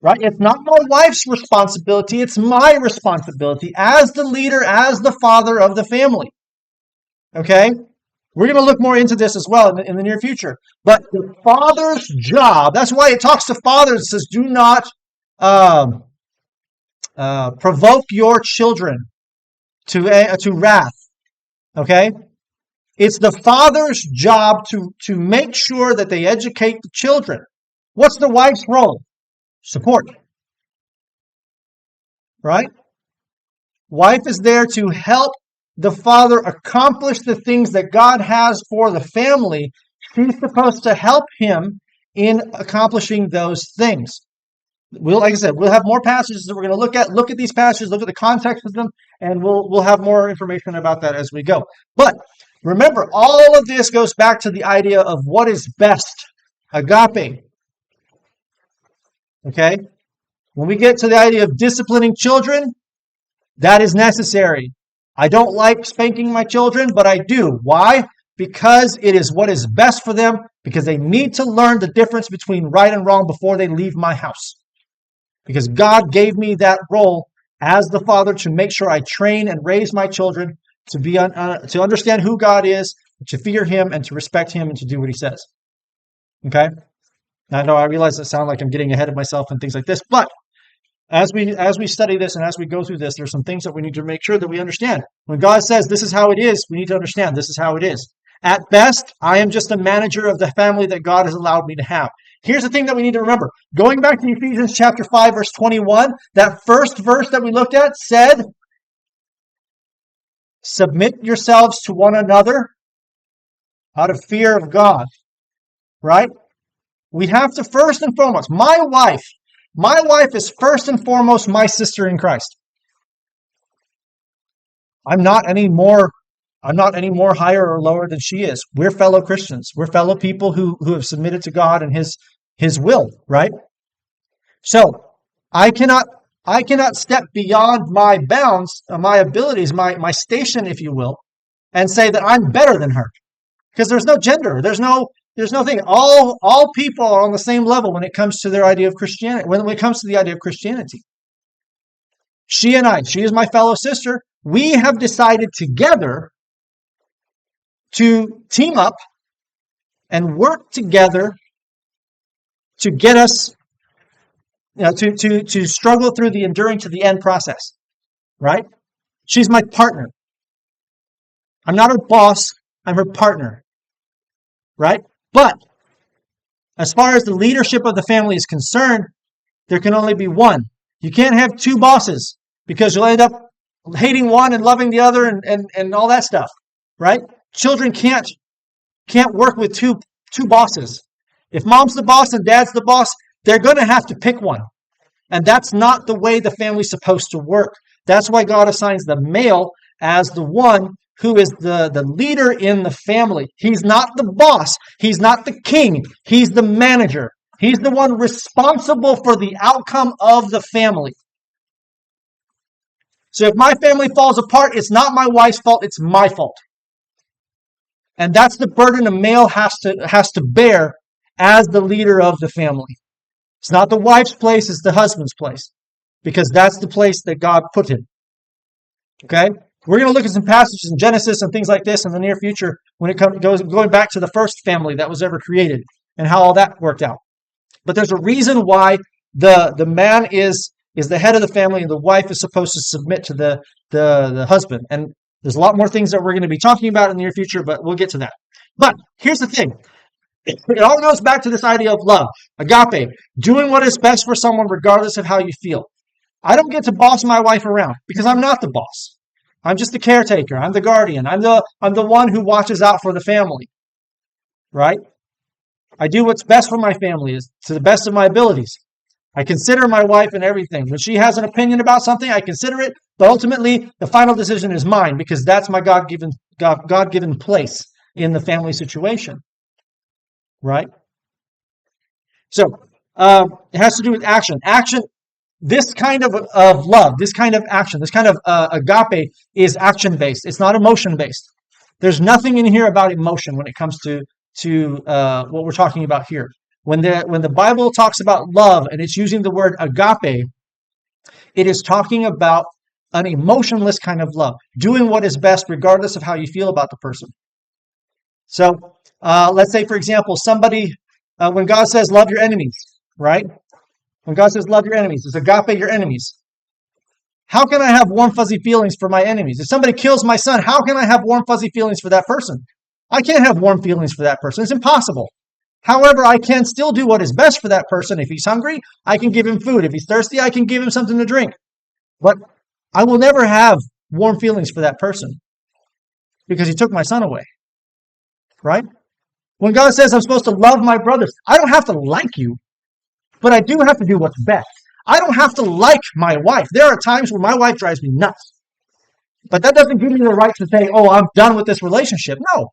Right? It's not my wife's responsibility, it's my responsibility as the leader, as the father of the family. Okay? We're going to look more into this as well in the near future. But the father's job, that's why it talks to fathers, it says, do not provoke your children to wrath. Okay? It's the father's job to make sure that they educate the children. What's the wife's role? Support. Right? Wife is there to help the father accomplish the things that God has for the family. She's supposed to help him in accomplishing those things. Like I said, we'll have more passages that we're going to look at. Look at these passages, look at the context of them, and we'll have more information about that as we go. But remember, all of this goes back to the idea of what is best. Agape. Okay? When we get to the idea of disciplining children, that is necessary. I don't like spanking my children, but I do. Why? Because it is what is best for them, because they need to learn the difference between right and wrong before they leave my house. Because God gave me that role as the father to make sure I train and raise my children to understand who God is, to fear Him, and to respect Him, and to do what He says. Okay? I know I realize it sounds like I'm getting ahead of myself and things like this, but as we study this and as we go through this, there's some things that we need to make sure that we understand. When God says this is how it is, we need to understand this is how it is. At best, I am just a manager of the family that God has allowed me to have. Here's the thing that we need to remember. Going back to Ephesians chapter 5, verse 21, that first verse that we looked at said, submit yourselves to one another out of fear of God. Right? We have to first and foremost, my wife is first and foremost my sister in Christ. I'm not any more higher or lower than she is. We're fellow Christians. We're fellow people who have submitted to God and His will, right? So I cannot step beyond my bounds, my abilities, my station, if you will, and say that I'm better than her. Because there's no gender. There's no thing. All people are on the same level when it comes to their idea of Christianity. When it comes to the idea of Christianity. She is my fellow sister. We have decided together to team up and work together to get us, to struggle through the enduring to the end process. Right? She's my partner. I'm not her boss. I'm her partner. Right? But as far as the leadership of the family is concerned, there can only be one. You can't have two bosses. because you'll end up hating one and loving the other and all that stuff, right? Children can't work with two bosses. If mom's the boss and dad's the boss, they're going to have to pick one. And that's not the way the family's supposed to work. That's why God assigns the male as the one who is the leader in the family. He's not the boss. He's not the king. He's the manager. He's the one responsible for the outcome of the family. So if my family falls apart, it's not my wife's fault, it's my fault. And that's the burden a male has to bear as the leader of the family. It's not the wife's place, it's the husband's place. Because that's the place that God put him. Okay? We're going to look at some passages in Genesis and things like this in the near future when it goes going back to the first family that was ever created and how all that worked out. But there's a reason why the man is the head of the family and the wife is supposed to submit to the husband. And there's a lot more things that we're going to be talking about in the near future, but we'll get to that. But here's the thing. It all goes back to this idea of love, agape, doing what is best for someone regardless of how you feel. I don't get to boss my wife around because I'm not the boss. I'm just the caretaker. I'm the guardian. I'm the one who watches out for the family. Right? I do what's best for my family is to the best of my abilities. I consider my wife and everything. When she has an opinion about something, I consider it, but ultimately the final decision is mine because that's my God-given place in the family situation. Right? So, it has to do with action. Action, this kind of love, this kind of action, this kind of agape is action-based. It's not emotion-based. There's nothing in here about emotion when it comes to what we're talking about here. When the Bible talks about love and it's using the word agape, it is talking about an emotionless kind of love, doing what is best regardless of how you feel about the person. So let's say, for example, somebody, when God says love your enemies, right? When God says love your enemies, it's agape your enemies. How can I have warm, fuzzy feelings for my enemies? If somebody kills my son, how can I have warm, fuzzy feelings for that person? I can't have warm feelings for that person. It's impossible. However, I can still do what is best for that person. If he's hungry, I can give him food. If he's thirsty, I can give him something to drink. But I will never have warm feelings for that person because he took my son away. Right? When God says I'm supposed to love my brothers, I don't have to like you, but I do have to do what's best. I don't have to like my wife. There are times when my wife drives me nuts. But that doesn't give me the right to say, oh, I'm done with this relationship. No.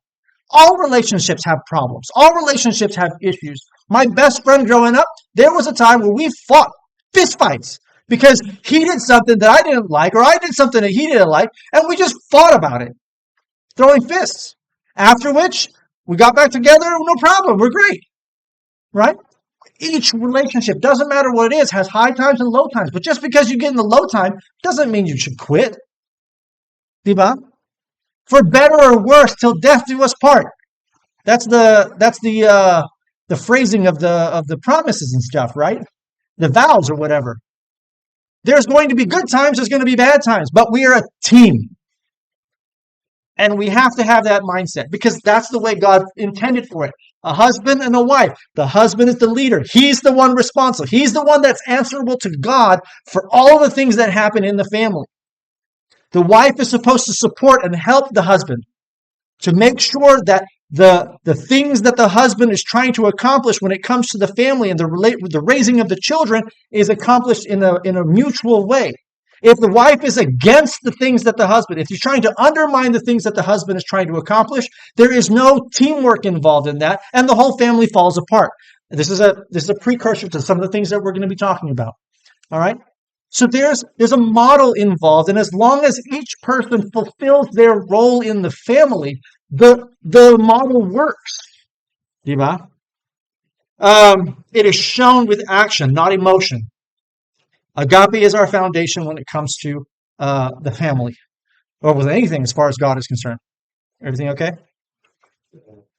All relationships have problems. All relationships have issues. My best friend growing up, there was a time where we fought fist fights because he did something that I didn't like or I did something that he didn't like, and we just fought about it, throwing fists. After which, we got back together, no problem, we're great. Right? Each relationship, doesn't matter what it is, has high times and low times. But just because you get in the low time doesn't mean you should quit. Diba? For better or worse, till death do us part. That's the phrasing of the promises and stuff, right? The vows or whatever. There's going to be good times, there's going to be bad times, but we are a team. And we have to have that mindset because that's the way God intended for it. A husband and a wife. The husband is the leader. He's the one responsible. He's the one that's answerable to God for all the things that happen in the family. The wife is supposed to support and help the husband to make sure that the things that the husband is trying to accomplish when it comes to the family and the raising of the children is accomplished in a mutual way. If the wife is against the things that the husband, if you're trying to undermine the things that the husband is trying to accomplish, there is no teamwork involved in that, and the whole family falls apart. This is a precursor to some of the things that we're going to be talking about. All right? So there's a model involved, and as long as each person fulfills their role in the family, the model works. Diba? It is shown with action, not emotion. Agape is our foundation when it comes to the family, or with anything as far as God is concerned. Everything okay?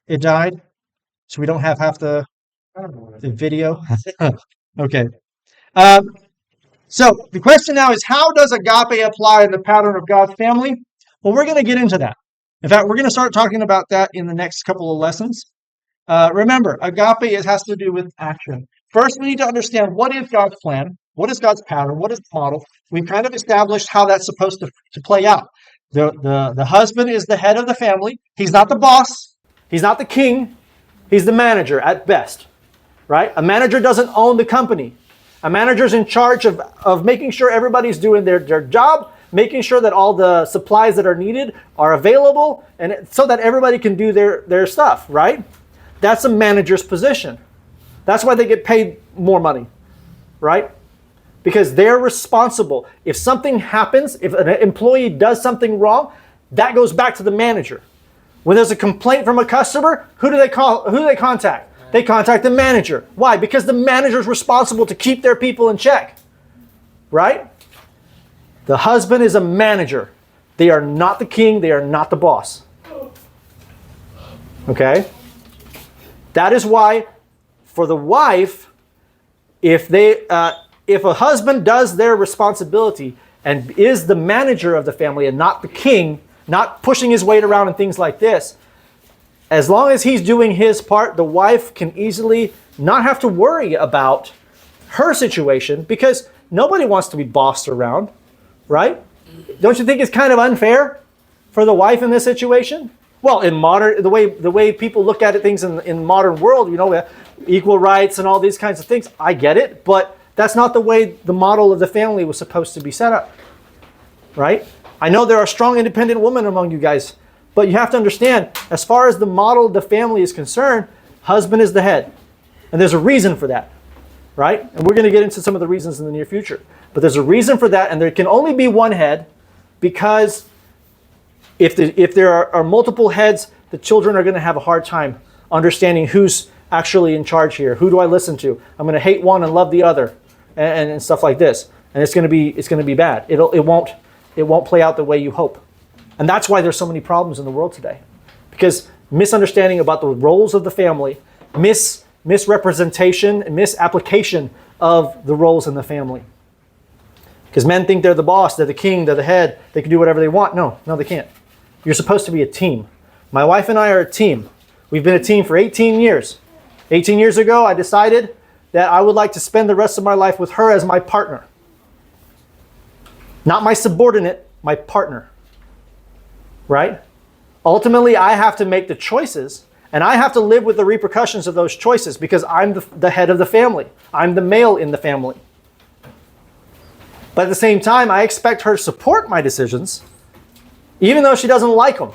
It died, so we don't have half the video. Okay. So the question now is, how does agape apply in the pattern of God's family? Well, we're going to get into that. In fact, we're going to start talking about that in the next couple of lessons. Remember, agape has to do with action. First, we need to understand what is God's plan. What is God's pattern? What is the model? We've kind of established how that's supposed to play out. The husband is the head of the family. He's not the boss. He's not the king. He's the manager at best, right? A manager doesn't own the company. A manager's in charge of making sure everybody's doing their job, making sure that all the supplies that are needed are available, and so that everybody can do their stuff, right? That's a manager's position. That's why they get paid more money, right? Because they're responsible. If something happens, if an employee does something wrong, that goes back to the manager. When there's a complaint from a customer, who do they call? Who do they contact? They contact the manager. Why? Because the manager is responsible to keep their people in check, right? The husband is a manager. They are not the king. They are not the boss. Okay? That is why, for the wife, if a husband does their responsibility and is the manager of the family and not the king, not pushing his weight around and things like this, as long as he's doing his part, the wife can easily not have to worry about her situation, because nobody wants to be bossed around, right? Don't you think it's kind of unfair for the wife in this situation? Well, in modern, the way people look at things in the modern world, you know, equal rights and all these kinds of things, I get it, but that's not the way the model of the family was supposed to be set up, right? I know there are strong, independent women among you guys, but you have to understand, as far as the model of the family is concerned, husband is the head. And there's a reason for that, right? And we're going to get into some of the reasons in the near future. But there's a reason for that, and there can only be one head, because if there are multiple heads, the children are going to have a hard time understanding who's actually in charge here. Who do I listen to? I'm going to hate one and love the other, and stuff like this. And it's going to be bad. It won't play out the way you hope. And that's why there's so many problems in the world today. Because misunderstanding about the roles of the family, misrepresentation, and misapplication of the roles in the family. Because men think they're the boss, they're the king, they're the head, they can do whatever they want. No, they can't. You're supposed to be a team. My wife and I are a team. We've been a team for 18 years. 18 years ago, I decided that I would like to spend the rest of my life with her as my partner. Not my subordinate, my partner. Right? Ultimately, I have to make the choices, and I have to live with the repercussions of those choices, because I'm the head of the family. I'm the male in the family. But at the same time, I expect her to support my decisions, even though she doesn't like them.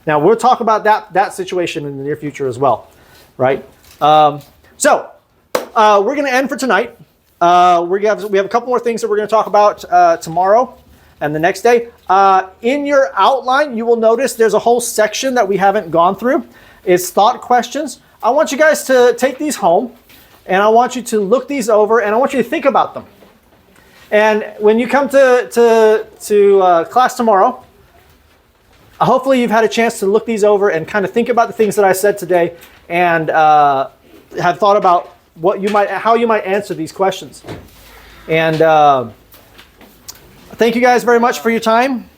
Now, we'll talk about that situation in the near future as well, right? So we're going to end for tonight. We have a couple more things that we're going to talk about tomorrow and the next day. In your outline, you will notice there's a whole section that we haven't gone through. It's thought questions. I want you guys to take these home, and I want you to look these over, and I want you to think about them. And when you come to class tomorrow, hopefully you've had a chance to look these over and kind of think about the things that I said today, and have thought about how you might answer these questions. And thank you guys very much for your time.